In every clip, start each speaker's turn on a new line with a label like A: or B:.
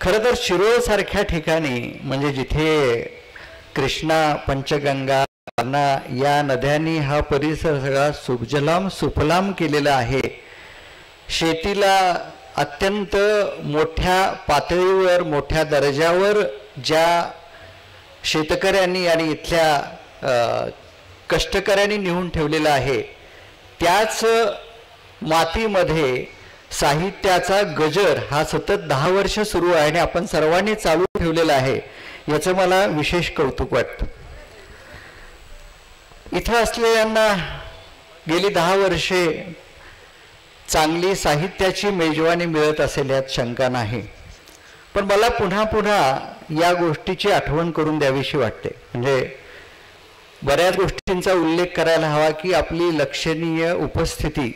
A: खरं तर शिरोळ सारख्या ठिकाणी म्हणजे जिथे कृष्णा, पंचगंगा या नद्यांनी हा परिसर सगळा सुजलाम सुफलाम केलेला आहे, शेतीला अत्यंत मोठ्या पातळीवर मोठ्या दर्जावर ज्या शेतकऱ्यांनी आणि इथल्या कष्टकऱ्यांनी नेऊन ठेवलेलं आहे, त्याच मातीमध्ये साहित्याचा गजर हा सतत 10 वर्ष सुरू आहे आणि आपण सर्वांनी चालू ठेवलेला आहे, याचं मला विशेष कौतुक वाटतं. इथं असलेल्यांना गेली 10 वर्षे चांगली साहित्याची मेजवानी मिळत असेल यात शंका नाही. पण मला पुन्हा पुन्हा या गोष्टीची आठवण करून द्यावीशी वाटते. म्हणजे बऱ्याच गोष्टींचा उल्लेख करायला हवा की आपली लक्षणीय उपस्थिती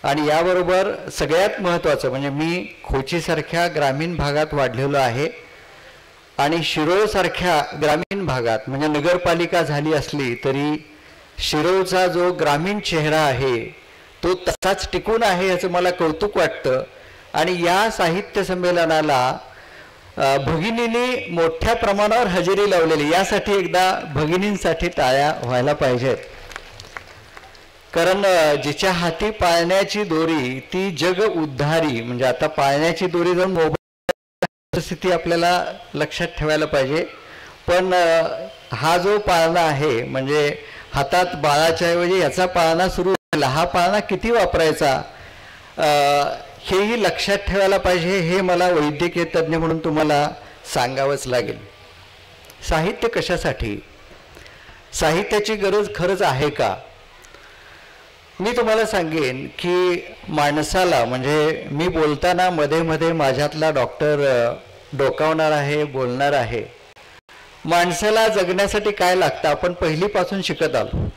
A: आणि याबरोबर सगळ्यात महत्त्वाचं म्हणजे मी खोचीसारख्या ग्रामीण भागात वाढलेलो आहे आणि शिरोळसारख्या ग्रामीण भागात म्हणजे नगरपालिका झाली असली तरी शिरोळचा जो ग्रामीण चेहरा आहे तो तसाच टिकून आहे याचं मला कौतुक वाटतं. आणि या साहित्य संमेलनाला भगिनींनी मोठ्या प्रमाणावर हजेरी लावलेली, यासाठी एकदा भगिनींसाठी टाळ्या व्हायला पाहिजेत. कारण जिच्या हाती पाळण्याची दोरी ती जग उद्धारी. म्हणजे आता पाळण्याची दोरी जर मोबाईल स्थिती आपल्याला लक्षात ठेवायला पाहिजे. पण हा जो पाळणा आहे म्हणजे हातात बाळाच्या ऐवजी याचा पाळणा सुरू झाला, हा पाळणा किती वापरायचा हेही लक्षात ठेवायला पाहिजे. हे मला वैद्यकीय तज्ज्ञ म्हणून तुम्हाला सांगावंच लागेल. साहित्य कशासाठी, साहित्याची गरज खरंच आहे का? मी तुम्हाला सांगेन की माणसाला म्हणजे मी बोलताना मध्ये मध्ये माझ्यातला डॉक्टर डोकावणार आहे, बोलणार आहे. माणसाला जगण्यासाठी काय लागतं आपण पहिलीपासून शिकत आलो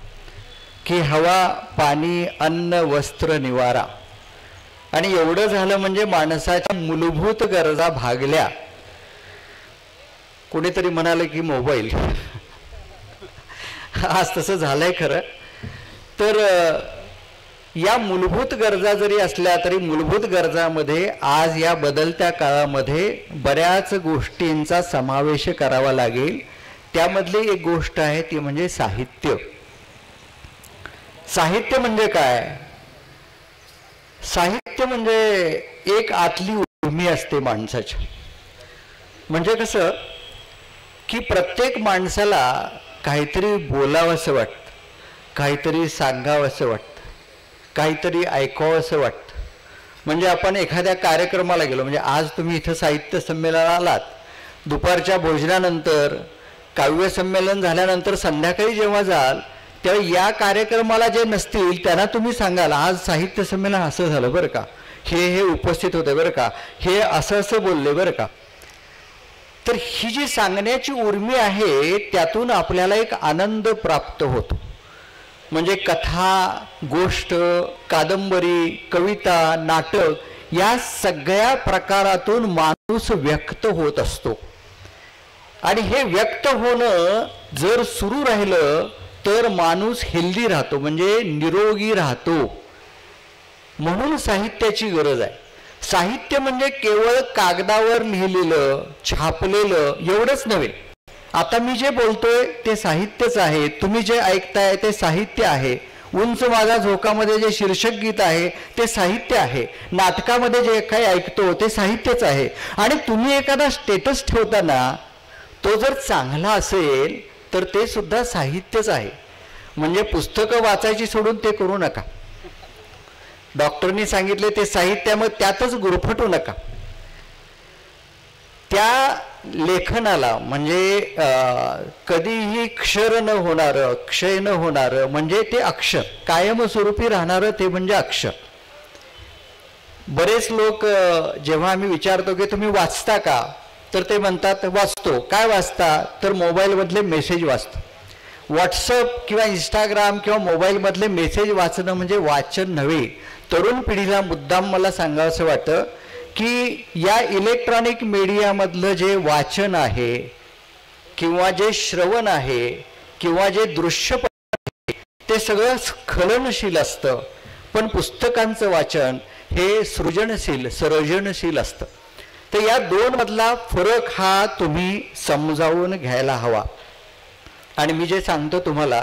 A: की हवा, पाणी, अन्न, वस्त्र, निवारा. आणि एवढं झालं म्हणजे माणसाच्या मूलभूत गरजा भागल्या. कोणीतरी म्हणाले की मोबाईल आज तसं झालंय खरं. तर या मूलभूत गरजा जरी असल्या तरी मूलभूत गरजामध्ये आज या बदलत्या काळामध्ये बऱ्याच गोष्टींचा समावेश करावा लागेल. त्यामधली एक गोष्ट आहे ती म्हणजे साहित्य. साहित्य म्हणजे काय? साहित्य म्हणजे एक आतली उर्मी असते माणसाची. म्हणजे कसं की प्रत्येक माणसाला काहीतरी बोलावंसं वाटतं, काहीतरी सांगावंसं वाटतं, काहीतरी ऐकावंसं वाटतं. म्हणजे आपण एखाद्या कार्यक्रमाला गेलो, म्हणजे आज तुम्ही इथं साहित्य संमेलनाला आलात, दुपारच्या भोजनानंतर काव्य संमेलन झाल्यानंतर संध्याकाळी जेव्हा जाल तेव्हा या कार्यक्रमाला जे नसतील त्यांना तुम्ही सांगाल आज साहित्य संमेलन असं झालं बरं का, हे उपस्थित होते बरं का, हे असं असं बोलले बरं का. तर ही जी सांगण्याची उर्मी आहे त्यातून आपल्याला एक आनंद प्राप्त होतो. म्हणजे कथा, गोष्ट, कादंबरी, कविता, नाटक या सगळ्या प्रकारातून माणूस व्यक्त होत असतो. आणि हे व्यक्त होणं जर सुरू राहिलं तर माणूस हेल्दी राहतो म्हणजे निरोगी राहतो. म्हणून साहित्याची गरज आहे. साहित्य म्हणजे केवळ कागदावर लिहिलेलं, छापलेलं एवढंच नव्हे. आता मी जे बोलतोय ते साहित्यच आहे. तुम्ही जे ऐकताय ते साहित्य आहे. उंच माझा झोकामध्ये जे शीर्षक गीत आहे ते साहित्य आहे. नाटकामध्ये जे काही ऐकतो ते साहित्यच आहे. आणि तुम्ही एखादा स्टेटस ठेवताना तो जर चांगला असेल तर ते सुद्धा साहित्यच आहे. म्हणजे पुस्तकं वाचायची सोडून ते करू नका. डॉक्टरनी सांगितले ते साहित्य, मग त्यातच गुरफटू नका. त्या लेखनाला म्हणजे कधीही क्षर न होणारं, क्षय न होणारं म्हणजे ते अक्षर, कायमस्वरूपी राहणारं ते म्हणजे अक्षर. बरेच लोक जेव्हा आम्ही विचारतो की तुम्ही वाचता का, तर ते म्हणतात वाचतो. काय वाचता, तर मोबाईलमधले मेसेज वाचतो. व्हॉट्सअप किंवा इंस्टाग्राम किंवा मोबाईलमधले मेसेज वाचणं म्हणजे वाचन नव्हे. तरुण पिढीला मुद्दाम मला सांगावंसं वाटतं की या इलेक्ट्रॉनिक मीडियामधलं जे वाचन आहे किंवा जे श्रवण आहे किंवा जे दृश्य आहे ते सगळं स्खलनशील असतं. पण पुस्तकांचं वाचन हे सृजनशील, सर्जनशील असतं. तर या दोन मधला फरक हा तुम्ही समजावून घ्यायला हवा. आणि मी जे सांगतो तुम्हाला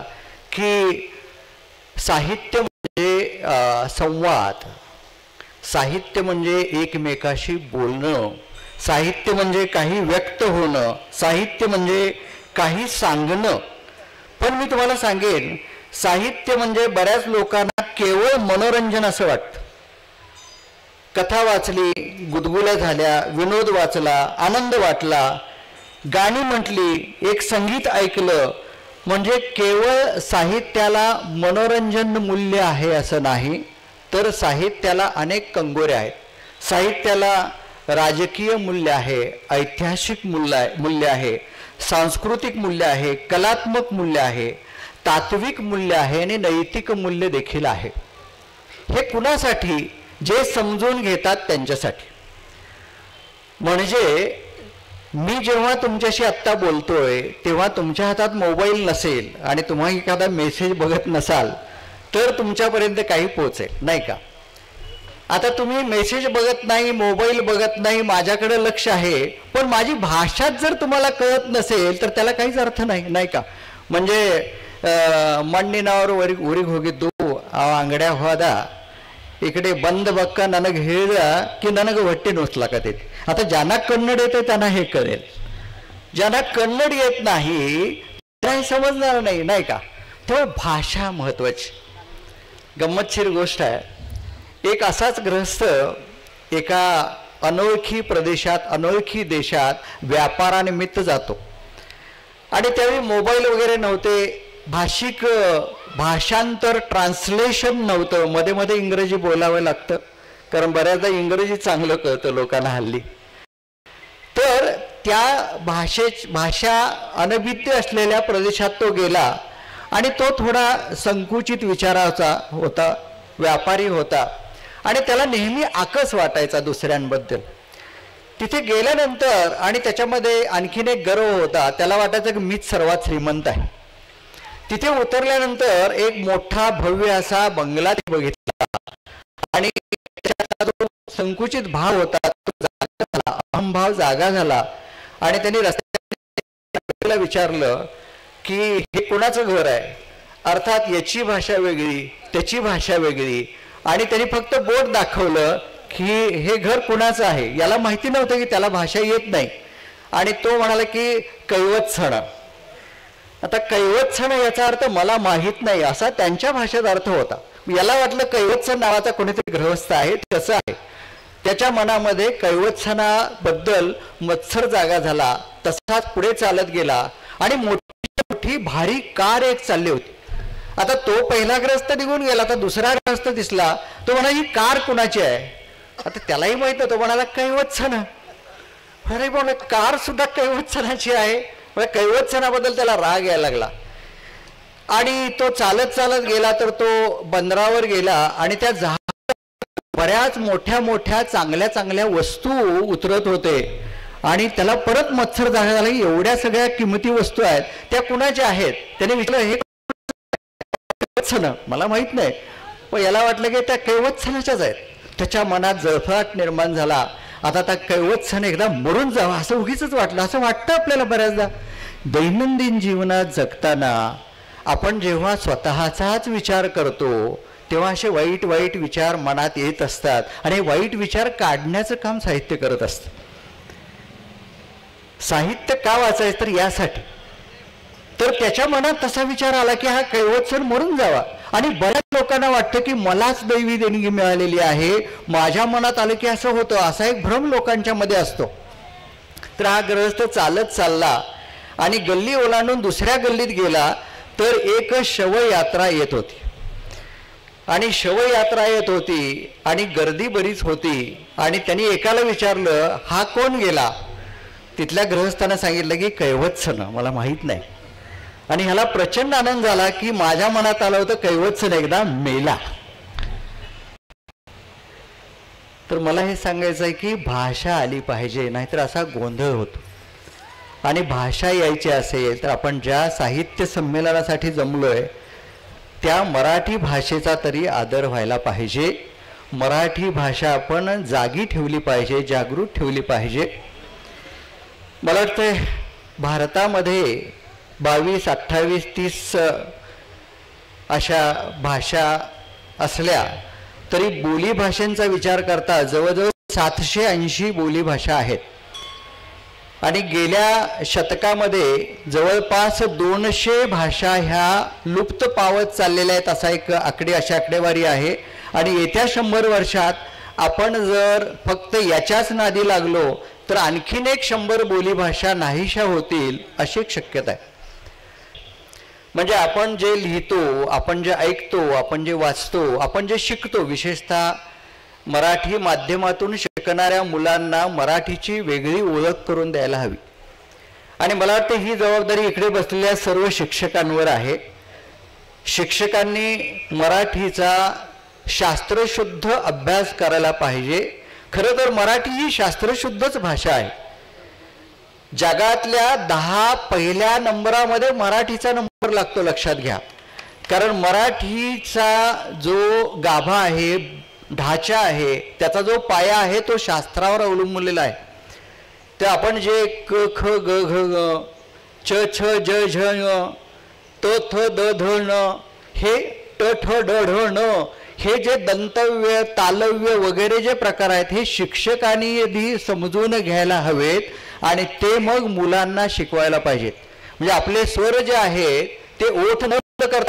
A: की साहित्य म्हणजे संवाद, साहित्य म्हणजे एकमेकाशी बोलणं, साहित्य म्हणजे काही व्यक्त होणं, साहित्य म्हणजे काही सांगणं. पण मी तुम्हाला सांगेन, साहित्य म्हणजे बऱ्याच लोकांना केवळ मनोरंजन असं वाटतं. कथा वाचली, गुदगुल्या झाल्या, विनोद वाचला, आनंद वाटला, गाणी म्हटली, एक संगीत ऐकलं, म्हणजे केवळ साहित्याला मनोरंजन मूल्य आहे असं नाही, तर साहित्याला अनेक कंगोरे आहेत. साहित्याला राजकीय मूल्य आहे, ऐतिहासिक मूल्य आहे, सांस्कृतिक मूल्य आहे, कलात्मक मूल्य आहे, तात्विक मूल्य आहे आणि नैतिक मूल्य देखील आहे. हे कुणासाठी? जे समजून घेतात त्यांच्यासाठी. म्हणजे मी जेव्हा तुमच्याशी आत्ता बोलतोय तेव्हा तुमच्या हातात मोबाईल नसेल आणि तुम्हा एखादा मेसेज बघत नसाल तर तुमच्यापर्यंत काही पोहोचेल नाही का? आता तुम्ही मेसेज बघत नाही, मोबाईल बघत नाही, माझ्याकडे लक्ष आहे, पण माझी भाषाच जर तुम्हाला कळत नसेल तर त्याला काहीच अर्थ नाही, नाही का? म्हणजे मण्ಣಿनावर उरी होगिದ್ದು अंगड्या होदा इकडे बंद बक्का ನನಗೆ ಹೇಳಿದ की ನನಗೆ ಹೊಟ್ಟೆ ನುಸ್ಲಾಕತೈತಿ. आता ज्यांना कन्नड येते त्यांना हे कळेल, ज्यांना कन्नड येत नाही त्यांना समजणार नाही, नाही का? तेव्हा भाषा महत्वाची. गंमतशीर गोष्ट आहे, एक असाच गृहस्थ एका अनोळखी प्रदेशात, अनोळखी देशात व्यापारानिमित्त जातो आणि त्यावेळी मोबाईल वगैरे नव्हते, भाषिक भाषांतर ट्रान्सलेशन नव्हतं, मध्ये मध्ये इंग्रजी बोलावं लागतं कारण बऱ्याचदा इंग्रजी चांगलं कळतं लोकांना हल्ली. तर त्या भाषा अनभिज्ञ असलेल्या प्रदेशात तो गेला आणि तो थोडा संकुचित विचाराचा होता, व्यापारी होता आणि त्याला नेहमी आकस वाटायचा दुसऱ्यांबद्दल. तिथे गेल्यानंतर आणि त्याच्यामध्ये आणखीन एक गर्व होता, त्याला वाटायचं की मीच सर्वात श्रीमंत आहे. तिथे उतरल्यानंतर एक मोठा भव्य असा बंगला ते बघितला आणि त्याचा जो संकुचित भाव होता तो जागा झाला, अहंभाव जागा झाला आणि त्यांनी रस्त्याला विचारलं की हे कोणाचं घर आहे? अर्थात याची भाषा वेगळी, त्याची भाषा वेगळी आणि त्यांनी फक्त बोट दाखवलं की हे घर कुणाचं आहे. याला माहिती नव्हतं की त्याला भाषा येत नाही आणि तो म्हणाला की कैवत्सण. आता कैवत्सण याचा अर्थ मला माहीत नाही असा त्यांच्या भाषेत अर्थ होता. याला वाटलं कैवत्सण नावाचा कोणीतरी गृहस्थ आहे, तसं आहे. त्याच्या मनामध्ये कैवत्सणाबद्दल मत्सर जागा झाला. तसाच पुढे चालत गेला आणि मोठी भारी कार एक चालली होती. आता तो पहिला ग्रस्त निघून गेला, आता दुसरा ग्रस्त दिसला, तो म्हणा ही कार कुणाची आहे? आता त्यालाही माहित नव्हतं, म्हणाला कैवत्सण. अरे बोल कार सुद्धा कैवत्सणाची आहे. कैवत्सणाबद्दल त्याला राग यायला लागला आणि तो चालत चालत गेला तर तो बंदरावर गेला आणि त्या जहाजात बऱ्याच मोठ्या मोठ्या चांगल्या चांगल्या वस्तू उतरत होते आणि त्याला परत मत्सर जागा झाला, एवढ्या सगळ्या किमती वस्तू आहेत त्या कुणाच्या आहेत? त्याने विचारलं हे कैवत्सण, मला माहित नाही. पण याला वाटलं की त्या कैवत्सणाच्याच आहेत. त्याच्या मनात जळफळाट निर्माण झाला. आता त्या कैवत्सण एकदा मरून जावं असं उगीच वाटलं. असं वाटतं आपल्याला बऱ्याचदा. दैनंदिन जीवनात जगताना आपण जेव्हा स्वतःचाच विचार करतो तेव्हा असे वाईट वाईट विचार मनात येत असतात आणि वाईट विचार काढण्याचं काम साहित्य करत असतं. साहित्य का वाचायचं? तर यासाठी. तर त्याच्या मनात तसा विचार आला की हा कैवत्सण मरून जावा आणि बऱ्याच लोकांना वाटतं की मलाच दैवी देणगी मिळालेली आहे. माझ्या मनात आलं की असं होतं, असा एक भ्रम लोकांच्या मध्ये असतो. तर हा गृहस्थ चालत चालला आणि गल्ली ओलांडून दुसऱ्या गल्लीत गेला तर एक शवयात्रा येत होती आणि शवयात्रा येत होती आणि गर्दी बरीच होती आणि त्यांनी एकाला विचारलं हा कोण गेला? तिथल्या गृहस्थानं सांगितलं की कैवत्सण, मला माहित नाही. आणि ह्याला प्रचंड आनंद झाला की माझ्या मनात आलं होतं कैवत्सण एकदा मेला. तर मला हे सांगायचं आहे की भाषा आली पाहिजे, नाहीतर असा गोंधळ होतो. आणि भाषा यायची असेल तर आपण ज्या साहित्य संमेलनासाठी जमलोय त्या मराठी भाषेचा तरी आदर व्हायला पाहिजे. मराठी भाषा आपण जागी ठेवली पाहिजे, जागृत ठेवली पाहिजे. मला वाटतं भारतामध्ये 22, 28, 30 अशा भाषा असल्या तरी बोली भाषांचा विचार करता जवळजवळ 780 बोली भाषा आहेत. आणि गेल्या शतकामध्ये जवळपास 200 भाषा ह्या लुप्त पावत चाललेल्या आहेत असा एक अशी आकडेवारी आहे. आणि येत्या 100 वर्षात आपण जर फक्त याच्याच नादी लागलो तर आणखीन एक 100 बोली भाषा नाहीशा होतील अशी एक शक्यता आहे. म्हणजे आपण जे लिहितो, आपण जे ऐकतो, आपण जे वाचतो, आपण जे शिकतो, विशेषतः मराठी माध्यमातून शिकणाऱ्या मुलांना मराठीची वेगळी ओळख करून द्यायला हवी. आणि मला वाटतं ही जबाबदारी इकडे बसलेल्या सर्व शिक्षकांवर आहे. शिक्षकांनी मराठीचा शास्त्रशुद्ध अभ्यास करायला पाहिजे. खरं तर मराठी ही शास्त्रशुद्धच भाषा आहे. जगातल्या 10 पहिल्या नंबरामध्ये मराठीचा नंबर लागतो, लक्षात घ्या. कारण मराठीचा जो गाभा आहे, ढाचा आहे, त्याचा जो पाया आहे तो शास्त्रावर अवलंबलेला आहे. तर आपण जे क ख ग घ ग छ छ ज झ ङ त थ द ध ण हे ट ठ ड ढ ण हे जे दंतव्य, तालव्य वगैरे जे प्रकार आहेत हे शिक्षकांनी आधी समजून घ्यायला हवेत आणि ते मग मुलांना शिकवायला पाहिजेत. म्हणजे आपले स्वर जे आहेत ते ओठ न करता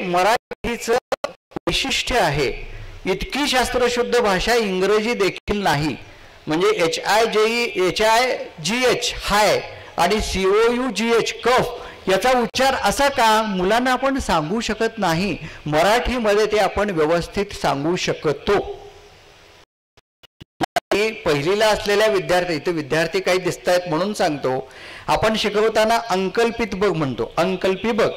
A: मराठीचं वैशिष्ट्य आहे. इतकी शास्त्रशुद्ध भाषा इंग्रजी देखील नाही. म्हणजे HIGH हाय आणि COUGH कफ याचा उच्चार असा का मुलांना आपण सांगू शकत नाही. मराठीमध्ये ते आपण व्यवस्थित सांगू शकतो. पहिलीला असलेल्या विद्यार्थी, इथे विद्यार्थी काही दिसत आहेत म्हणून सांगतो, आपण शिकवताना अंकल्पित बघ म्हणतो. अंकल्पी बघ.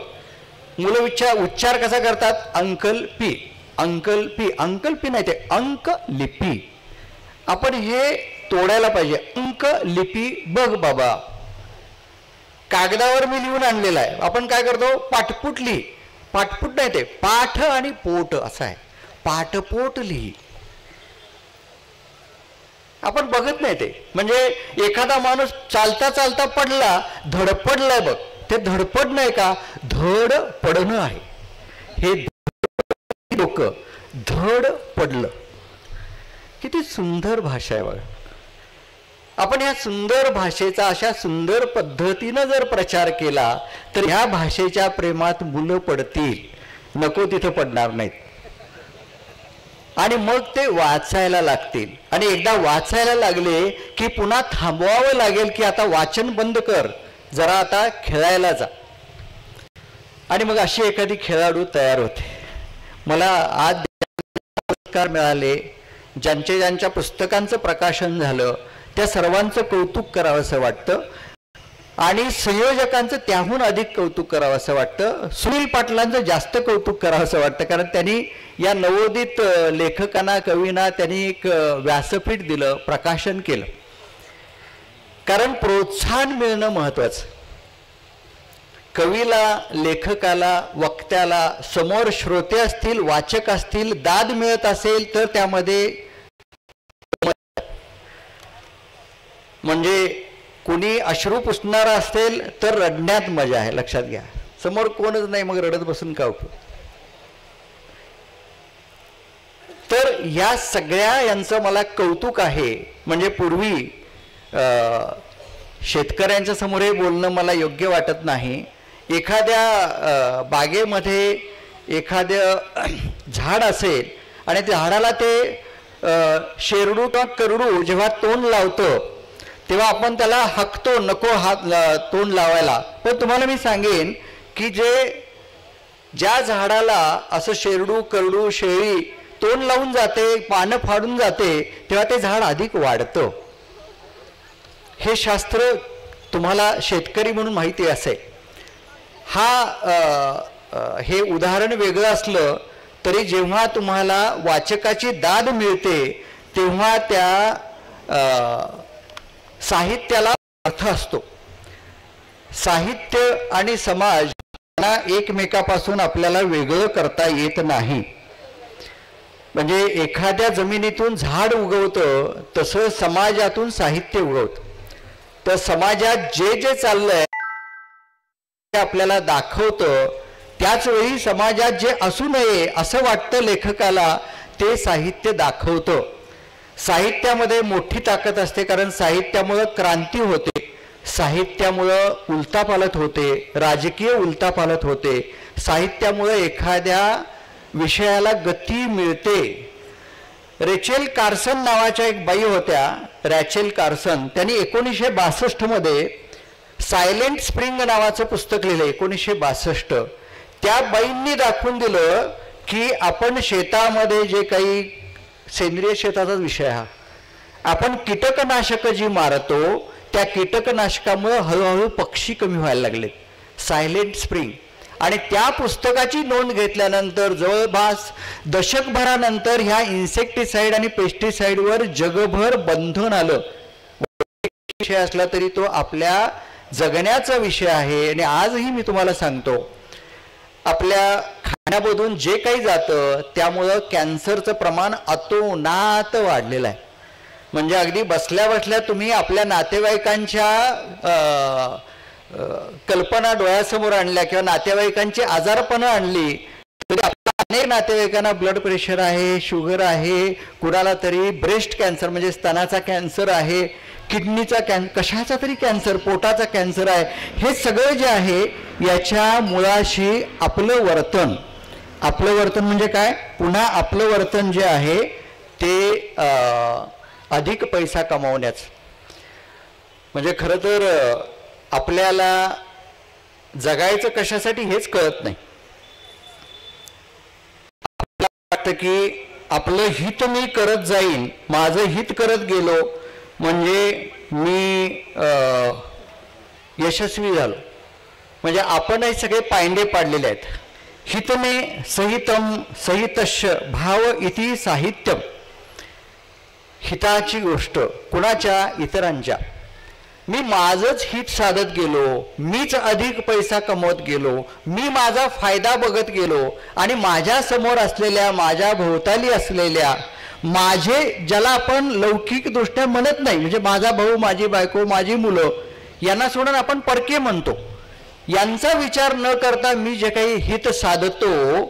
A: मुलं उच्चार कसा करतात? अंकल्पी, अंकल्पी. अंकल्पी नाही, ते अंक लिपी. आपण हे तोडायला पाहिजे. अंक लिपी बघ बाबा. कागदावर मी लिहून आणलेला आहे. आपण काय करतो? पाठपुट लिही. पाठपुट नाही, ते पाठ आणि पोट असं आहे. पाठपोट लिही. आपण बघत नाही ते. म्हणजे एखादा माणूस चालता चालता पडला, धडपडलाय बघ, ते धडपड नाही का, धड पडणं आहे. हे डोकं धड पडलं. किती सुंदर भाषा आहे बघा. आपण ह्या सुंदर भाषेचा अशा सुंदर पद्धतीनं जर प्रचार केला तर ह्या भाषेच्या प्रेमात मुलं पडतील, नको तिथं पडणार नाहीत. आणि मग ते वाचायला लागतील. आणि एकदा वाचायला लागले की पुन्हा थांबवावं लागेल की आता वाचन बंद कर, जरा आता खेळायला जा. आणि मग अशी एखादी खेळाडू तयार होते. मला आज पुरस्कार मिळाले, ज्यांच्या पुस्तकांचं प्रकाशन झालं त्या सर्वांचं कौतुक करावं असं वाटतं. आणि संयोजकांचं त्याहून अधिक कौतुक करावं असं वाटतं. सुनील पाटलांचं जास्त कौतुक करावं असं वाटतं. कारण त्यांनी या नवोदित लेखकांना, कवींना त्यांनी एक व्यासपीठ दिलं, प्रकाशन केलं. कारण प्रोत्साहन मिळणं महत्वाचं. कवीला, लेखकाला, वक्त्याला समोर श्रोते असतील, वाचक असतील, दाद मिळत असेल तर त्यामध्ये म्हणजे कुणी अश्रू पुसणारा असेल तर रडण्यात मजा आहे, लक्षात घ्या. समोर कोणच नाही मग रडत बसून का उपयोग. तर या सगळ्या यांचं मला कौतुक आहे. म्हणजे पूर्वी शेतकऱ्यांच्या समोर बोलणं मला योग्य वाटत नाही. एखाद्या बागेमध्ये एखादं झाड असेल आणि त्या झाडाला ते शेरडू किंवा करडू जेव्हा तोंड लावतं तेव्हा आपण त्याला हकतो, नको हात तोंड लावायला. पण तुम्हाला मी सांगेन की ज्या झाडाला असं शेरडू, करडू, शेळी तोंड लावून जाते, पानं फाडून जाते, तेव्हा ते झाड अधिक वाढतं. हे शास्त्र तुम्हाला शेतकरी म्हणून माहिती असेल. हे उदाहरण वेगळं असलं तरी जेव्हा तुम्हाला वाचकाची दाद मिळते तेव्हा त्या साहित्याला अर्थ असतो. साहित्य आणि समाज यांना एकमेकापासून आपल्याला वेगळं करता येत नाही. म्हणजे एखाद्या जमिनीतून झाड उगवतं तसं समाजातून साहित्य उगवतं. तर समाजात जे जे चाललंय ते आपल्याला दाखवतं. त्याच वेळी समाजात जे असू नये असं वाटतं लेखकाला ते साहित्य दाखवतं. साहित्यामध्ये मोठी ताकद असते, कारण साहित्यामुळं क्रांती होते, साहित्यामुळं उलथापालथ होते, राजकीय उलथापालथ होते, साहित्यामुळं एखाद्या विषयाला गती मिळते. रेचेल कार्सन नावाच्या एक बाई होत्या, रॅचेल कार्सन. त्यांनी 1962 मध्ये सायलेंट स्प्रिंग नावाचं पुस्तक लिहिलं. 1962 त्या बाईंनी दाखवून दिलं की आपण शेतामध्ये जे काही सेंद्रिय शेताचा विषय हा, आपण कीटकनाशक जी मारतो त्या कीटकनाशकामुळे हळूहळू पक्षी कमी व्हायला लागलेत. Silent spring. आणि त्या पुस्तकाची नोंद घेतल्यानंतर जवळपास दशकभरानंतर ह्या इन्सेक्टिसाइड आणि पेस्टिसाइडवर जगभर बंधन आलं. विषय असला तरी तो आपल्या जगण्याचा विषय आहे. आणि आजही मी तुम्हाला सांगतो, आपल्या खाण्यामधून जे काही जातं त्यामुळं कॅन्सरचं प्रमाण अतोनात वाढलेलं आहे. म्हणजे अगदी बसल्या बसल्या तुम्ही आपल्या नातेवाईकांच्या कल्पना डोळ्यासमोर आणल्या किंवा नातेवाईकांची आजारपणं आणली तरी आपल्या अनेक नातेवाईकांना ब्लड प्रेशर आहे, शुगर आहे, कुणाला तरी ब्रेस्ट कॅन्सर म्हणजे स्तनाचा कॅन्सर आहे, किडनीचा कशाचा तरी कॅन्सर, पोटाचा कॅन्सर आहे. हे सगळं जे आहे याच्या मुळाशी आपलं वर्तन. आपलं वर्तन म्हणजे काय? पुन्हा आपलं वर्तन जे आहे ते अधिक पैसा कमावण्याचं. म्हणजे खरं तर आपल्याला जगायचं कशासाठी हेच कळत नाही. आपल्याला वाटतं की आपलं हित मी करत जाईन, माझं हित करत गेलो म्हणजे मी यशस्वी झालो. म्हणजे आपणही सगळे पायंडे पाडलेले आहेत. हितमे सहितम सहितस्य भाव इति साहित्यम. हिताची गोष्ट कुणाच्या? इतरांच्या. मी माझंच हित साधत गेलो, मीच अधिक पैसा कमवत गेलो, मी माझा फायदा बघत गेलो आणि माझ्या समोर असलेल्या, माझ्या भोवताली असलेल्या, माझे ज्याला आपण लौकिकदृष्ट्या म्हणत नाही, म्हणजे माझा भाऊ, माझी बायको, माझी मुलं यांना सोडून आपण परके म्हणतो, यांचा विचार न करता मी जे काही हित साधतो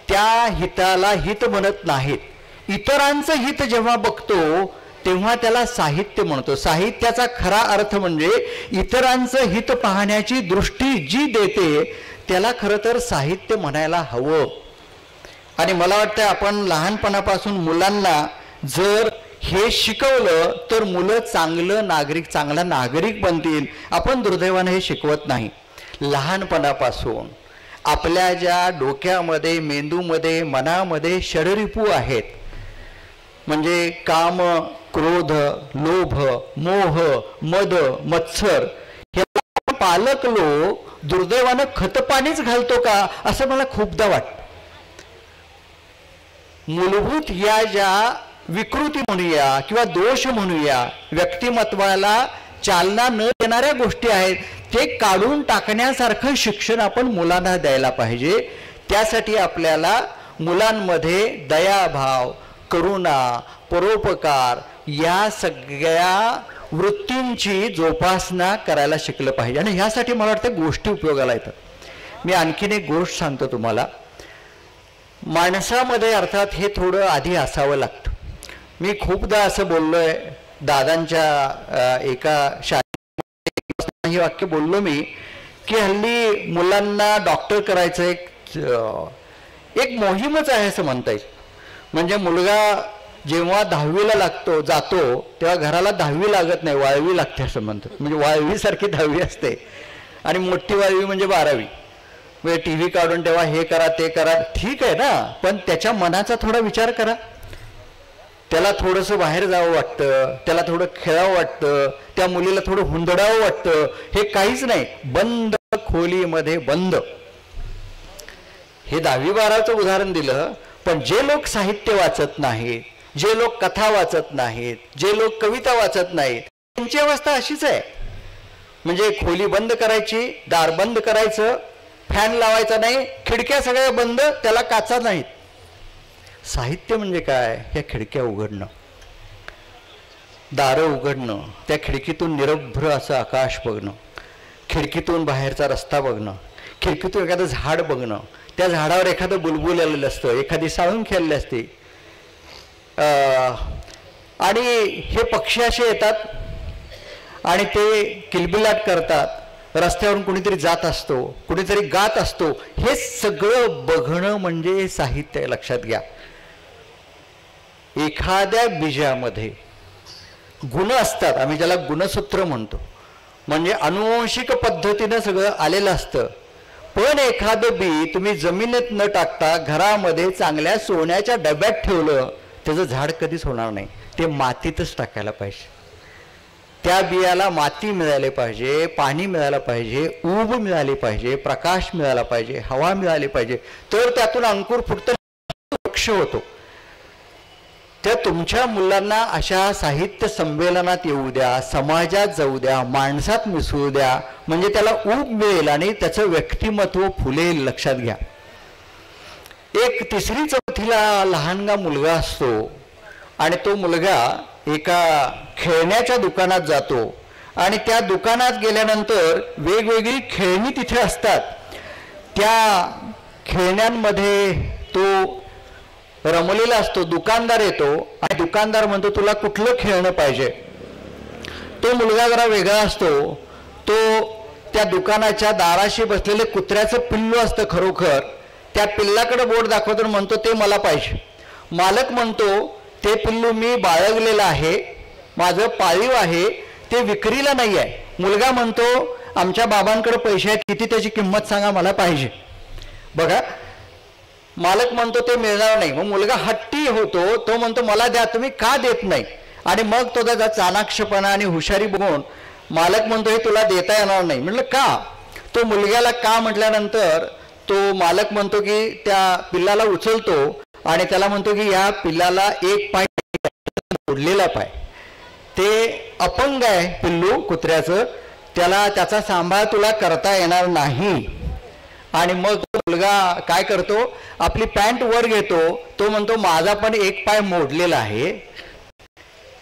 A: त्या हिताला हित म्हणत नाहीत. इतरांचं हित जेव्हा बघतो तेव्हा त्याला साहित्य म्हणतो. साहित्याचा खरा अर्थ म्हणजे इतरांचं हित पाहण्याची दृष्टी जी देते त्याला खरं तर साहित्य म्हणायला हवं. आणि मला वाटतं आपण लहानपणापासून मुलांना जर हे शिकवलं तर मुलं चांगला नागरिक बनतील. आपण दुर्दैवाने हे शिकवत नाही. लहानपणापासून आपल्या ज्या डोक्यामध्ये, मेंदूमध्ये, मनामध्ये षडरिपू आहेत, म्हणजे काम, क्रोध, लोभ, मोह, मद, मत्सर, हे पालक लोक दुर्दैवानं खतपाणीच घालतो का असं मला खूपदा वाटतं. मूलभूत या ज्या विकृती म्हणूया किंवा दोष म्हणूया, व्यक्तिमत्वाला चालना न देणाऱ्या गोष्टी आहेत, ते काढून टाकण्यासारखं शिक्षण आपण मुलांना द्यायला पाहिजे. त्यासाठी आपल्याला मुलांमध्ये दयाभाव, करुणा, परोपकार या सगळ्या वृत्तींची जोपासना करायला शिकलं पाहिजे. आणि ह्यासाठी मला वाटतं गोष्टी उपयोगाला येतात. मी आणखीन एक गोष्ट सांगतो तुम्हाला. माणसामध्ये अर्थात हे थोडं आधी असावं लागतं. मी खूपदा असं बोललोय, दादांच्या एका शाळेत हे वाक्य बोललो मी की हल्ली मुलांना डॉक्टर करायचं एक मोहीमच आहे असं म्हणता येईल. म्हणजे मुलगा जेव्हा 10वीला जातो तेव्हा घराला 10वी लागत नाही, वाळवी लागते असं म्हणतात. म्हणजे वाळवीसारखी 10वी असते आणि मोठी वाळवी म्हणजे 12वी. म्हणजे टी व्ही काढून तेव्हा हे करा ते करा, ठीक आहे ना, पण त्याच्या मनाचा थोडा विचार करा. त्याला थोडंसं बाहेर जावं वाटतं, त्याला थोडं खेळावं वाटतं, त्या मुलीला थोडं हुंदडावं वाटतं. हे काहीच नाही, बंद खोलीमध्ये बंद. हे 10वी-12वीचं उदाहरण दिलं. पण जे लोक साहित्य वाचत नाहीत, जे लोक कथा वाचत नाहीत, जे लोक कविता वाचत नाहीत, त्यांची अवस्था अशीच आहे. म्हणजे खोली बंद करायची, दार बंद करायचं, फॅन लावायचा नाही, खिडक्या सगळ्या बंद, त्याला काचा नाहीत. साहित्य म्हणजे काय? ह्या खिडक्या उघडणं, दारं उघडणं, त्या खिडकीतून निरभ्र असं आकाश बघणं, खिडकीतून बाहेरचा रस्ता बघणं, खिडकीतून एखादं झाड बघणं, त्या झाडावर एखादं बुलबुल आलेलं असतं, एखादी साळून खेळलेली असते, आणि हे पक्षी असे येतात आणि ते किलबिलाट करतात, रस्त्यावरून कुणीतरी जात असतो, कुणीतरी गात असतो. हे सगळं बघणं म्हणजे साहित्य. लक्षात घ्या, एखाद्या बीजामध्ये गुण असतात, आम्ही ज्याला गुणसूत्र म्हणतो, म्हणजे अनुवंशिक पद्धतीनं सगळं आलेलं असतं. पण एखादं बी तुम्ही जमिनीत न टाकता घरामध्ये चांगल्या सोन्याच्या डब्यात ठेवलं, त्याचं झाड कधीच होणार नाही. ते मातीतच टाकायला पाहिजे. त्या बियाला माती मिळाली पाहिजे, पाणी मिळालं पाहिजे, ऊब मिळाली पाहिजे, प्रकाश मिळाला पाहिजे, हवा मिळाली पाहिजे, तर त्यातून अंकुर फुटतं, वृक्ष होतो. त्या तुमच्या मुलांना अशा साहित्य संमेलनात येऊ द्या, समाजात जाऊ द्या, माणसात मिसळू द्या, म्हणजे त्याला ऊब मिळेल आणि त्याचं व्यक्तिमत्व फुलेल. लक्षात घ्या, एक 3री-4थीला लहानगा मुलगा असतो आणि तो मुलगा एका खेळण्याच्या दुकानात जातो आणि त्या दुकानात गेल्यानंतर वेगवेगळी खेळणी तिथे असतात. त्या खेळण्यांमध्ये तो रमलेला असतो. दुकानदार येतो आणि दुकानदार म्हणतो, तुला कुठलं खेळणं पाहिजे? तो मुलगा जरा वेगळा असतो. तो त्या दुकानाच्या दाराशी बसलेले कुत्र्याचं पिल्लू असतं खरोखर, त्या पिल्लाकडे बोट दाखवतो म्हणतो, ते मला पाहिजे. मालक म्हणतो, ते पिल्लू मी बाळगलेलं आहे, माझं पाळीव आहे, ते विक्रीला नाही आहे. मुलगा म्हणतो, आमच्या बाबांकडे पैसे आहेत, किती त्याची किंमत सांगा, मला पाहिजे. बघा, मालक म्हणतो ते मिळणार नाही. मग मुलगा हट्टी होतो, तो म्हणतो मला द्या, तुम्ही का देत नाही? आणि मग तो त्याचा चाणाक्षपणा आणि हुशारी बघून मालक म्हणतो, हे तुला देता येणार नाही. म्हटलं का? तो मुलग्याला का म्हटल्यानंतर तो मालक म्हणतो की त्या पिल्लाला उचलतो आणि त्याला म्हणतो की या पिल्लाला एक पाय मोडलेला पाय, ते अपंग आहे पिल्लू कुत्र्याचं, त्याला त्याचा सांभाळ तुला करता येणार नाही. आणि मग मुलगा काय करतो, आपली पॅन्ट वर घेतो, तो म्हणतो माझा पण एक पाय मोडलेला आहे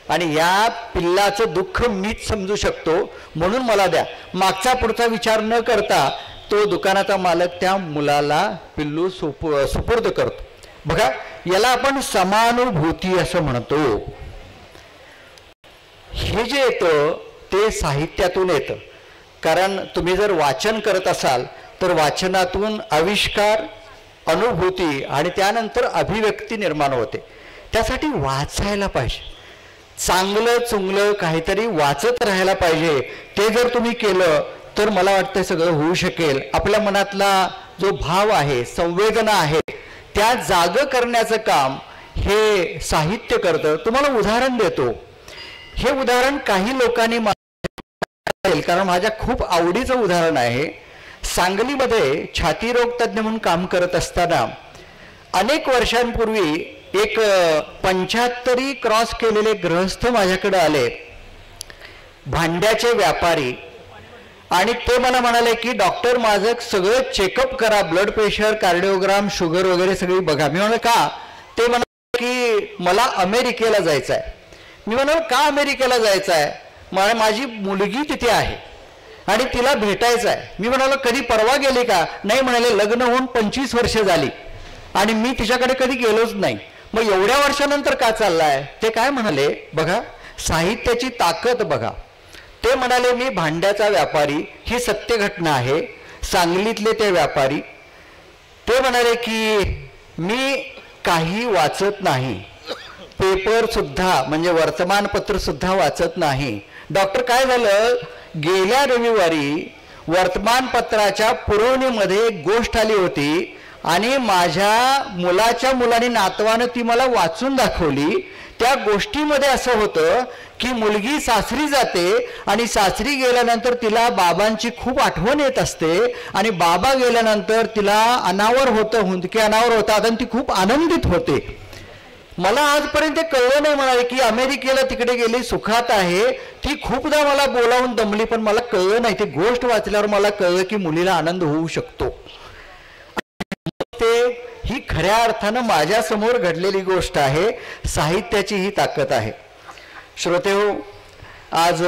A: आणि या पिल्लाचं दुःख मीच समजू शकतो, म्हणून मला द्या. मागचा पुढचा विचार न करता तो दुकानाचा मालक त्या मुलाला पिल्लू सुपूर्द करतो. बघा, याला आपण समानुभूती असं म्हणतो. हे जे येतं ते साहित्यातून येतं. कारण तुम्ही जर वाचन करत असाल तर वाचनातून आविष्कार, अनुभूती आणि त्यानंतर अभिव्यक्ती निर्माण होते. त्यासाठी वाचायला पाहिजे, चांगलं चुंगलं काहीतरी वाचत राहायला पाहिजे. ते जर तुम्ही केलं तर मला वाटतं सगळं होऊ शकेल. आपल्या मनातला जो भाव आहे, संवेदना आहे, त्या जाग करण्याचं काम हे साहित्य करतं. तुम्हाला उदाहरण देतो. हे उदाहरण काही लोकांनी कारण माझ्या खूप आवडीचं उदाहरण आहे. सांगलीमध्ये छातीरोग तज्ज्ञ म्हणून काम करत असताना अनेक वर्षांपूर्वी एक 75 क्रॉस केलेले गृहस्थ माझ्याकडे आले, भांड्याचे व्यापारी. आणि ते मला म्हणाले की डॉक्टर माझं सगळं चेकअप करा, ब्लड प्रेशर, कार्डिओग्राम, शुगर वगैरे सगळी बघा. मी म्हणाले का? ते म्हणाले की मला अमेरिकेला जायचं आहे. मी म्हणालो का अमेरिकेला जायचं आहे? माझी मुलगी तिथे आहे आणि तिला भेटायचं आहे. मी म्हणालो कधी परवा गेली का? नाही म्हणाले, लग्न होऊन 25 वर्ष झाली आणि मी तिच्याकडे कधी गेलोच नाही. मग एवढ्या वर्षानंतर का चाललाय? ते काय म्हणाले, बघा साहित्याची ताकद बघा. ते म्हणाले मी भांड्याचा व्यापारी, ही सत्य घटना आहे, सांगलीतले ते व्यापारी. ते म्हणाले की मी काही वाचत नाही, पेपर सुद्धा म्हणजे वर्तमानपत्र सुद्धा वाचत नाही. डॉक्टर काय झालं, गेल्या रविवारी वर्तमानपत्राच्या पुरवणीमध्ये एक गोष्ट आली होती आणि माझ्या मुलाच्या मुलाने नातवानं ती मला वाचून दाखवली. त्या गोष्टीमध्ये असं होतं की मुलगी सासरी जाते आणि सासरी गेल्यानंतर तिला बाबांची खूप आठवण येत असते आणि बाबा गेल्यानंतर तिला अनावर होतं, हुंदके अनावर होतात आणि ती खूप आनंदित होते. मला आजपर्यंत ते कळलं नाही म्हणाले की अमेरिकेला तिकडे गेली सुखात आहे, ती खूपदा मला बोलावून दमली, पण मला कळलं नाही. ते गोष्ट वाचल्यावर मला कळलं की मुलीला आनंद होऊ शकतो. ते ही खऱ्या अर्थानं माझ्या समोर घडलेली गोष्ट आहे. साहित्याची ही ताकद आहे. श्रोतेहो, आज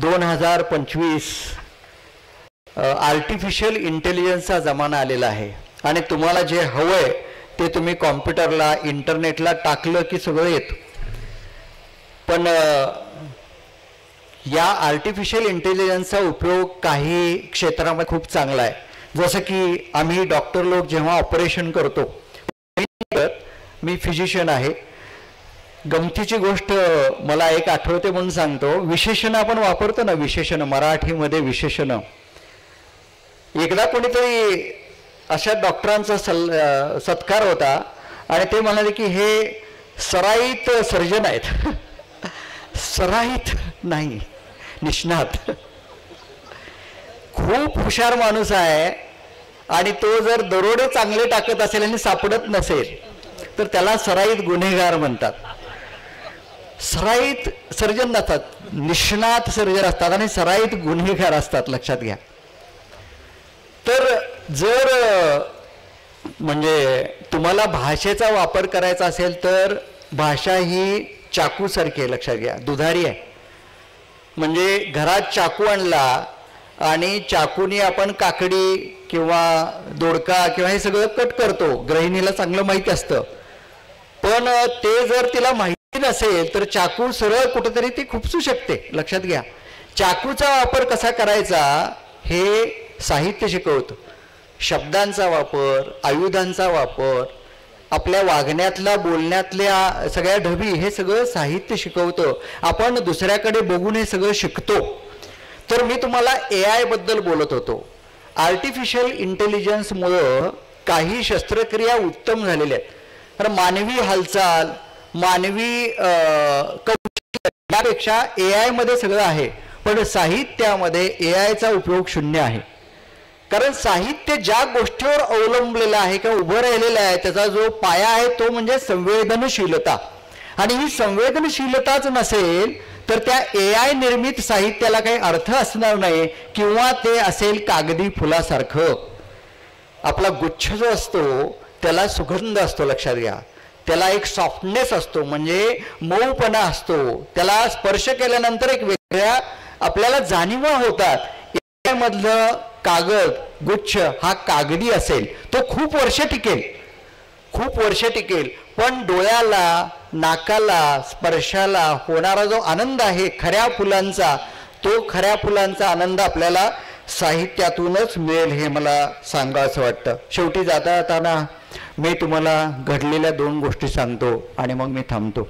A: 2025 आर्टिफिशियल इंटेलिजन्सचा जमाना आलेला आहे आणि तुम्हाला जे हवंय ते तुम्ही कॉम्प्युटरला इंटरनेटला टाकलं की सगळं येतं. पण या आर्टिफिशियल इंटेलिजन्सचा उपयोग काही क्षेत्रामध्ये खूप चांगला आहे. जसं की आम्ही डॉक्टर लोक जेव्हा ऑपरेशन करतो, मी फिजिशियन आहे, गमतीची गोष्ट मला एक आठवते म्हणून सांगतो. विशेषण आपण वापरतो ना, विशेषण मराठीमध्ये विशेषण. एकदा कोणीतरी अशा डॉक्टरांचा सत्कार होता आणि ते म्हणाले की हे सराईत सर्जन आहेत. सराईत नाही, निष्णात. खूप हुशार माणूस आहे आणि तो जर दरोडे चांगले टाकत असेल आणि सापडत नसेल तर त्याला सराईत गुन्हेगार म्हणतात. सराईत सर्जन नसतात, निष्णात सर्जन असतात आणि सराईत गुन्हेगार असतात, लक्षात घ्या. तर जर म्हणजे तुम्हाला भाषेचा वापर करायचा असेल तर भाषा ही चाकूसारखी आहे, लक्षात घ्या, दुधारी आहे. म्हणजे घरात चाकू आणला आणि चाकूने आपण काकडी किंवा दोडका किंवा हे सगळं कट करतो, गृहिणीला चांगलं माहिती असतं. पण ते जर तिला माहिती नसेल तर चाकू सरळ कुठेतरी ती खुपसू शकते, लक्षात घ्या. चाकूचा वापर कसा करायचा हे साहित्य शिकवतं. शब्दांचा वापर, आयुधांचा वापर, आपल्या वागण्यातला बोलण्यातल्या सगळ्या ढबी, हे सगळं साहित्य शिकवतं. आपण दुसऱ्याकडे बघून हे सगळं शिकतो. तर मी तुम्हाला AI बद्दल बोलत होतो. आर्टिफिशियल इंटेलिजन्समुळं काही शस्त्रक्रिया उत्तम झालेल्या आहेत. तर मानवी हालचाल, मानवी यापेक्षा AI मध्ये सगळं आहे, पण साहित्यामध्ये AIचा उपयोग शून्य आहे. कारण साहित्य ज्या गोष्टीवर अवलंबलेलं आहे किंवा उभं राहिलेलं आहे त्याचा जो पाया आहे तो म्हणजे संवेदनशीलता. आणि ही संवेदनशीलताच नसेल तर त्या AI निर्मित साहित्याला काही अर्थ असणार नाही, किंवा ते असेल कागदी फुलासारखं. आपला गुच्छ जो असतो त्याला सुगंध असतो, लक्षात घ्या. त्याला एक सॉफ्टनेस असतो, म्हणजे मऊपणा असतो. त्याला स्पर्श केल्यानंतर एक वेगळ्या आपल्याला जाणीवा होतात. AI मधलं कागद गुच्छ हा कागदी असेल, तो खूप वर्ष टिकेल, खूप वर्ष टिकेल. पण डोळ्याला, नाकाला, स्पर्शाला होणारा जो आनंद आहे खऱ्या फुलांचा, तो खऱ्या फुलांचा आनंद आपल्याला साहित्यातूनच मिळेल, हे मला सांगावंसं वाटतं. शेवटी जाता जाताना मी तुम्हाला घडलेल्या 2 गोष्टी सांगतो आणि मग मी थांबतो.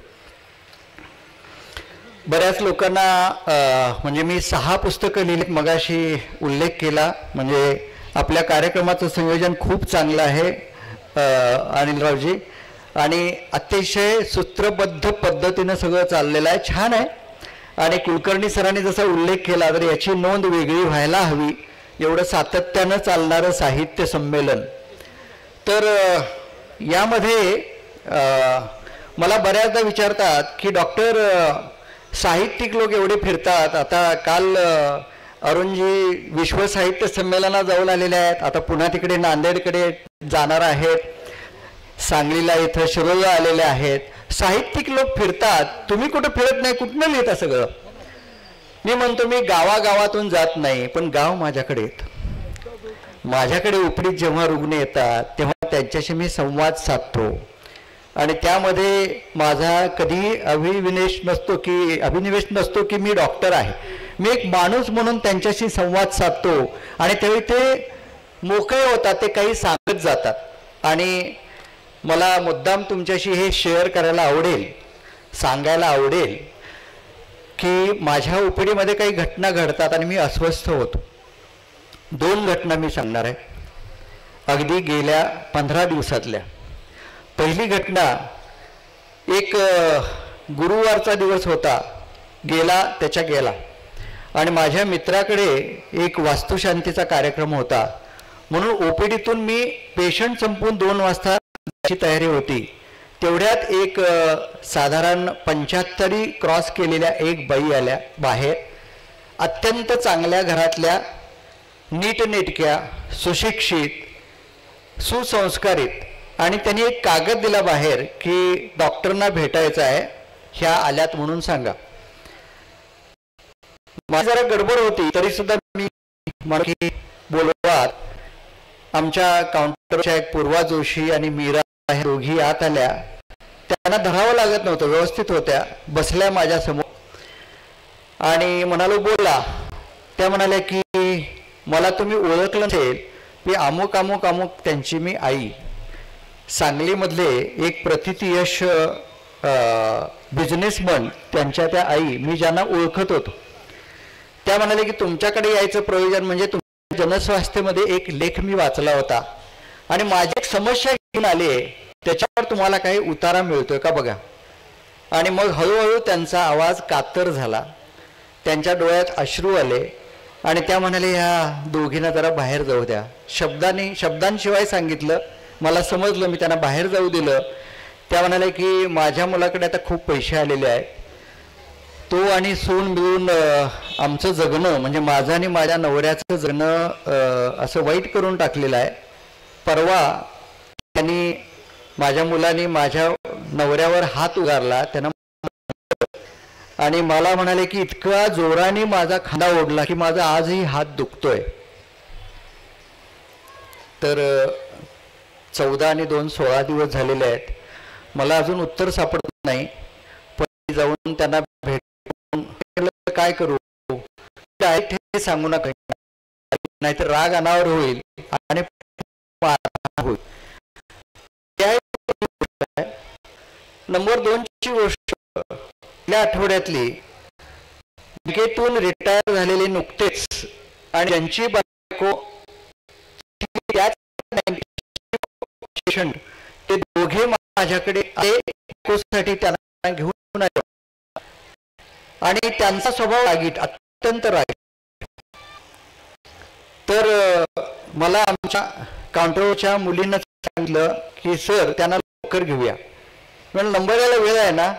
A: बऱ्याच लोकांना म्हणजे मी 6 पुस्तकं लिहिलीत, मगाशी उल्लेख केला. म्हणजे आपल्या कार्यक्रमाचं संयोजन खूप चांगलं आहे अनिलरावजी, आणि अतिशय सूत्रबद्ध पद्धतीनं सगळं चाललेलं आहे, छान आहे. आणि कुलकर्णी सरांनी जसा उल्लेख केला तर याची नोंद वेगळी व्हायला हवी, एवढं सातत्यानं चालणारं साहित्य संमेलन. तर यामध्ये मला बऱ्याचदा विचारतात की डॉक्टर, साहित्यिक लोक एवढे फिरतात, आता काल अरुणजी विश्व साहित्य संमेलनात जाऊन आलेले आहेत, आता पुन्हा तिकडे नांदेडकडे जाणार आहेत, सांगलीला इथं शिरोळला आलेले आहेत. साहित्यिक लोक फिरतात, तुम्ही कुठं फिरत नाही, कुठनं लिहिता सगळं? मी म्हणतो मी गावागावातून जात नाही, पण गाव माझ्याकडे येतं. माझ्याकडे उपडीत जेव्हा रुग्ण येतात तेव्हा त्यांच्याशी मी संवाद साधतो आणि त्यामध्ये माझा कधी अभिनिवेश नसतो की मी डॉक्टर आहे. मी एक माणूस म्हणून त्यांच्याशी संवाद साधतो आणि त्यावेळी ते मोकळे होतात, ते काही सांगत जातात. आणि मला मुद्दाम तुमच्याशी हे शेअर करायला आवडेल, सांगायला आवडेल की माझ्या उपडीमध्ये काही घटना घडतात आणि मी अस्वस्थ होतो. 2 घटना मी सांगणार आहे, अगदी गेल्या 15 दिवसातल्या. पहिली घटना, एक गुरुवारचा दिवस होता, गेला आणि माझ्या मित्राकडे एक वास्तुशांतीचा कार्यक्रम होता, म्हणून ओपीडीतून मी पेशंट संपून 2 वाजता तयारी होती. तेवढ्यात एक साधारण 75 क्रॉस केलेल्या एक बाई आल्या बाहेर, अत्यंत चांगल्या घरातल्या, नीटनेटक्या, सुशिक्षित, सुसंस्कारित, आणि त्यांनी एक कागद दिला बाहेर की डॉक्टरना भेटायचं आहे, ह्या आल्यात म्हणून सांगा. माझी जरा गडबड होती तरी सुद्धा मी मला बोलवत आमच्या काउंटरच्या एक पूर्वा जोशी आणि मीरा हे दोघी आत आल्या. त्यांना धरावं लागत नव्हतं, व्यवस्थित होत्या, बसल्या माझ्यासमोर आणि म्हणालो बोला. त्या म्हणाल्या की मला तुम्ही ओळखलं नसेल, मी अमुक अमुक अमुक त्यांची मी आई, सांगलीमधले एक प्रतियश बिझनेसमन त्यांच्या त्या आई, मी ज्यांना ओळखत होतो. त्या म्हणाले की तुमच्याकडे यायचं प्रयोजन म्हणजे तुमच्या जनस्वास्थ्यमध्ये एक लेख मी वाचला होता आणि माझी एक समस्या घेऊन आली आहे, त्याच्यावर तुम्हाला काही उतारा मिळतोय का बघा. आणि मग हळूहळू त्यांचा आवाज कातर झाला, त्यांच्या डोळ्यात अश्रू आले आणि त्या म्हणाले ह्या दोघींना जरा बाहेर जाऊ द्या. शब्दांशिवाय सांगितलं, मला समजलं, मी त्यांना बाहेर जाऊ दिलं. त्या म्हणाले की माझ्या मुलाकडे आता खूप पैसे आलेले आहेत, तो आणि सून मिळून आमचं जगणं म्हणजे माझं आणि माझ्या नवऱ्याचं जगणं असं वाईट करून टाकलेलं आहे. परवा त्यांनी माझ्या मुलांनी माझ्या नवऱ्यावर हात उगारला, त्यांना आणि मला म्हणाले की इतका जोराने माझा खांदा ओढला की माझा आजही हात दुखतोय. तर 14 आणि 2 16 दिवस झालेले आहेत, मला अजून उत्तर सापडत नाही. पण जाऊन त्यांना भेटून काय करू हे सांगू नका, नाहीतर राग अनावर होईल आणि होईल. नंबर 2 ची गोष्ट, या आठवड्यातली बँकेतून रिटायर झालेले नुकतेच आणि त्यांची बायको ते दोघे माझ्याकडे साठी त्यांना घेऊन आले आणि त्यांचा स्वभाव रागीट, अत्यंत रागीट. तर मला आमच्या काउंटरच्या मुलींना सांगितलं की सर त्यांना लवकर घेऊया. म्हणून नंबर यायला वेळ आहे ना,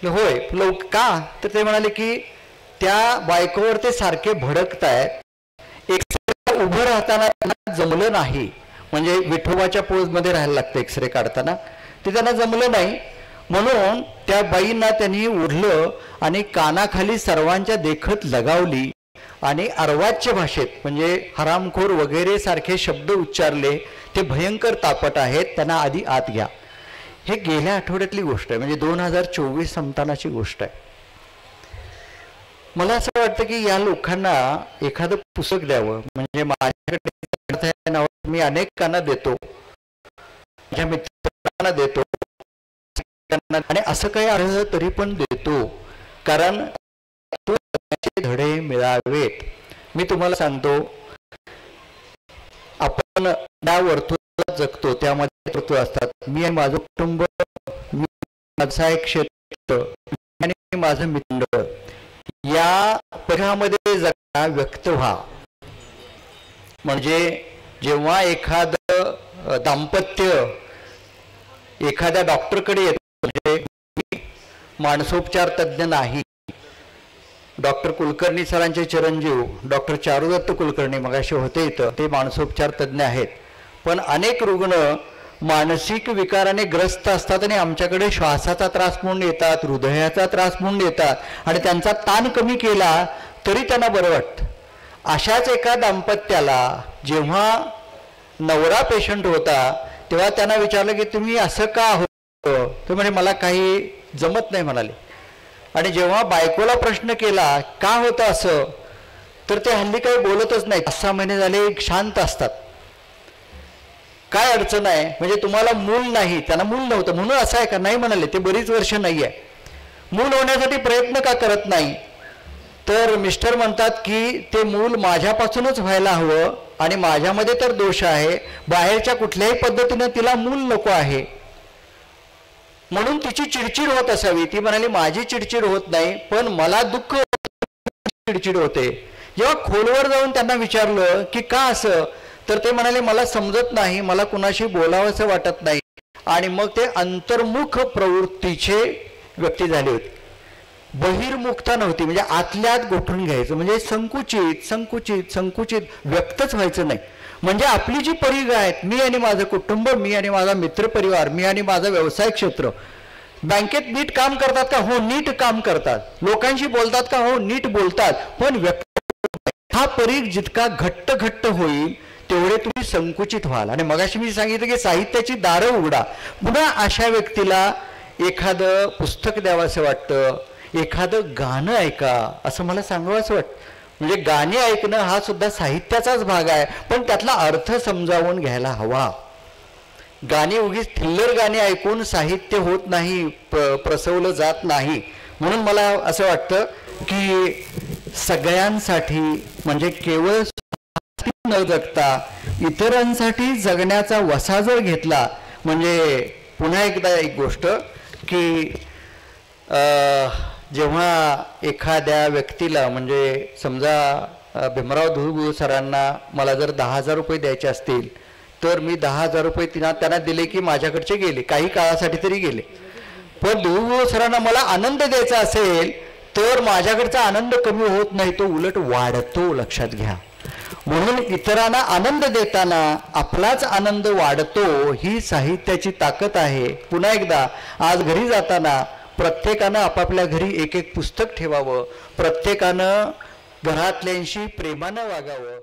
A: होय लवकर का. तर ते म्हणाले की त्या बायकोवर ते सारखे भडकत आहेत, एक्सरे उभं राहताना जमलं नाही, म्हणजे विठोबाच्या पोजमध्ये राहायला लागतं एक्सरे काढताना, ते त्यांना जमलं नाही. म्हणून त्या बाईंना त्यांनी ओढलं आणि कानाखाली सर्वांच्या देखत लगावली आणि अर्वाच्य भाषेत म्हणजे हरामखोर वगैरे सारखे शब्द उच्चारले. ते भयंकर तापट आहेत, त्यांना आधी आत घ्या. हे गेल्या आठवड्यातली गोष्ट आहे, म्हणजे 2024 संपतानाची गोष्ट आहे. मला असं वाटतं की या लोकांना एखादं पुस्तक द्यावं, म्हणजे माझ्याकडे मी अनेकांना देतो, माझ्या मित्रांना देतो आणि असं काही आढळलं तरी पण देतो, कारण धडे मिळावेत. मी तुम्हाला सांगतो, आपण या वर्तुळात जगतो, त्यामध्ये वर्तुळ असतात. मी आणि माझं कुटुंब, मी व्यवसाय क्षेत्र आणि माझं मित्र, या परिघामध्ये जगा व्यक्त व्हा. म्हणजे जेव्हा एखादं दाम्पत्य एखाद्या डॉक्टरकडे येतं, म्हणजे मानसोपचार तज्ज्ञ नाही, डॉक्टर कुलकर्णी सरांचे चिरंजीव डॉक्टर चारुदत्त कुलकर्णी मगाशी होते इथं, ते मानसोपचार तज्ज्ञ आहेत. पण अनेक रुग्ण मानसिक विकाराने ग्रस्त असतात आणि आमच्याकडे श्वासाचा त्रास म्हणून येतात, हृदयाचा त्रास म्हणून येतात आणि त्यांचा ताण कमी केला तरी त्यांना बरं वाटतं. अशाच एका दाम्पत्याला जेव्हा नवरा पेशंट होता तेव्हा त्यांना विचारलं की तुम्ही असं का होतं, ते म्हणजे मला काही जमत नाही म्हणाले. आणि जेव्हा बायकोला प्रश्न केला का होतं असं, तर ते हल्ली काही बोलतच नाही, 5-6 महिने झाले शांत असतात. काय अडचण आहे, म्हणजे तुम्हाला मूल नाही, त्यांना मूल नव्हतं म्हणून असं आहे का, नाही म्हणाले, ते बरीच वर्ष नाही आहे. मूल होण्यासाठी प्रयत्न का करत नाही, तर मिस्टर म्हणतात की ते मूल माझ्यापासूनच व्हायला हवं आणि माझ्यामध्ये तर दोष आहे, बाहेरच्या कुठल्याही पद्धतीनं तिला मूल नको आहे, म्हणून तिची चिडचिड होत असावी. ती म्हणाली माझी चिडचिड होत नाही, पण मला दुःख चिडचिड होते. जेव्हा खोलवर जाऊन त्यांना विचारलं की का असं, तर ते म्हणाले मला समजत नाही, मला कुणाशी बोलावंसं वाटत नाही, आणि मग ते अंतर्मुख प्रवृत्तीचे व्यक्ती झाले होते. बहिर्मुखता नव्हती, म्हणजे आतल्या आत गोठून घ्यायचं, म्हणजे संकुचित संकुचित संकुचित व्यक्तच व्हायचं नाही. म्हणजे आपली जी परिघ आहेत, मी आणि माझं कुटुंब, मी आणि माझा मित्रपरिवार, मी आणि माझं व्यवसाय क्षेत्र, बँकेत नीट काम करतात का? हो, नीट काम करतात. लोकांशी बोलतात का? हो, नीट बोलतात. पण व्यक्त हा परिघ जितका घट्ट घट्ट होईल तेवढे तुम्ही संकुचित व्हाल. आणि मगाशी मी सांगितलं की साहित्याची दारं उघडा. पुन्हा अशा व्यक्तीला एखादं पुस्तक द्यावंसं वाटतं, एखादं गाणं ऐका असं मला सांगावंसं वाटतं. म्हणजे गाणी ऐकणं हा सुद्धा साहित्याचाच भाग आहे, पण त्यातला अर्थ समजावून घ्यायला हवा. गाणी उगीच थिल्लर गाणी ऐकून साहित्य होत नाही, प्रसवलं जात नाही. म्हणून मला असं वाटतं की सगळ्यांसाठी, म्हणजे केवळ न जगता इतरांसाठी जगण्याचा वसा जर घेतला, म्हणजे पुन्हा एकदा एक गोष्ट की जेव्हा एखाद्या व्यक्तीला, म्हणजे समजा भीमराव धुळबुळ सरांना मला जर 10,000 रुपये द्यायचे असतील तर मी 10,000 रुपये त्यांना दिले की माझ्याकडचे गेले, काही काळासाठी तरी गेले. पण धुळबुळ सरांना मला आनंद द्यायचा असेल तर माझ्याकडचा आनंद कमी होत नाही, तो उलट वाढतो, लक्षात घ्या. म्हणून इतरांना आनंद देताना आपलाच आनंद वाढतो, ही साहित्याची ताकद आहे. पुन्हा एकदा आज घरी जाताना प्रत्येकानं आपापल्या घरी एक एक पुस्तक ठेवावं, प्रत्येकानं घरातल्यांशी प्रेमानं वागावं.